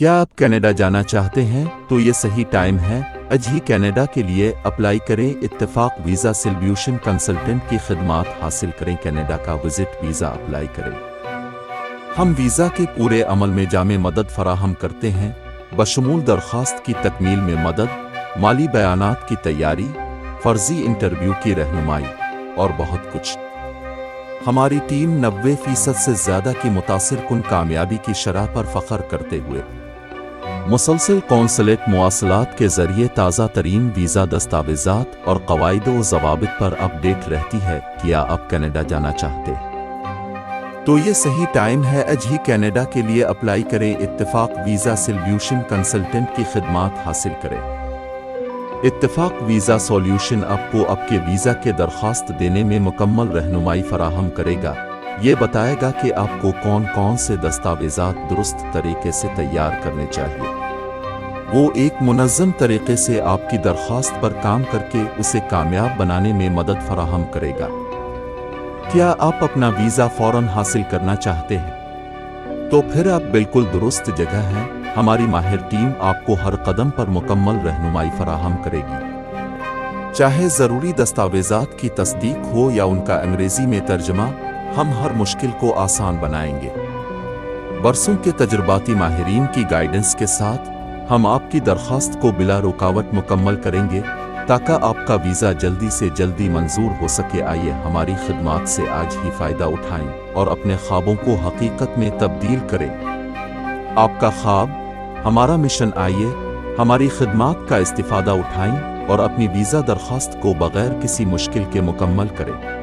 کیا آپ کینیڈا جانا چاہتے ہیں تو یہ صحیح ٹائم ہے۔ آج ہی کینیڈا کے لیے اپلائی کریں۔ اتفاق ویزا سولوشن کنسلٹنٹ کی خدمات حاصل کریں۔ کینیڈا کا وزٹ ویزا اپلائی کریں۔ ہم ویزا کے پورے عمل میں جامع مدد فراہم کرتے ہیں، بشمول درخواست کی تکمیل میں مدد، مالی بیانات کی تیاری، فرضی انٹرویو کی رہنمائی اور بہت کچھ۔ ہماری ٹیم 90% سے زیادہ کی متاثر کن کامیابی کی شرح پر فخر کرتے ہوئے مسلسل قونصلیٹ مواصلات کے ذریعے تازہ ترین ویزا دستاویزات اور قواعد و ضوابط پر اپ ڈیٹ رہتی ہے۔ کیا آپ کینیڈا جانا چاہتے تو یہ صحیح ٹائم ہے۔ آج ہی کینیڈا کے لیے اپلائی کریں۔ اتفاق ویزا سولوشن کنسلٹنٹ کی خدمات حاصل کریں۔ اتفاق ویزا سولوشن آپ کو آپ کے ویزا کے درخواست دینے میں مکمل رہنمائی فراہم کرے گا۔ یہ بتائے گا کہ آپ کو کون سے دستاویزات درست طریقے سے تیار کرنے چاہیے۔ وہ ایک منظم طریقے سے آپ کی درخواست پر کام کر کے اسے کامیاب بنانے میں مدد فراہم کرے گا۔ کیا آپ اپنا ویزا فوراً حاصل کرنا چاہتے ہیں؟ تو پھر آپ بالکل درست جگہ ہیں۔ ہماری ماہر ٹیم آپ کو ہر قدم پر مکمل رہنمائی فراہم کرے گی، چاہے ضروری دستاویزات کی تصدیق ہو یا ان کا انگریزی میں ترجمہ۔ ہم ہر مشکل کو آسان بنائیں گے۔ برسوں کے تجرباتی ماہرین کی گائیڈنس کے ساتھ ہم آپ کی درخواست کو بلا رکاوٹ مکمل کریں گے تاکہ آپ کا ویزا جلدی سے جلدی منظور ہو سکے۔ آئیے ہماری خدمات سے آج ہی فائدہ اٹھائیں اور اپنے خوابوں کو حقیقت میں تبدیل کریں۔ آپ کا خواب ہمارا مشن۔ آئیے ہماری خدمات کا استفادہ اٹھائیں اور اپنی ویزا درخواست کو بغیر کسی مشکل کے مکمل کریں۔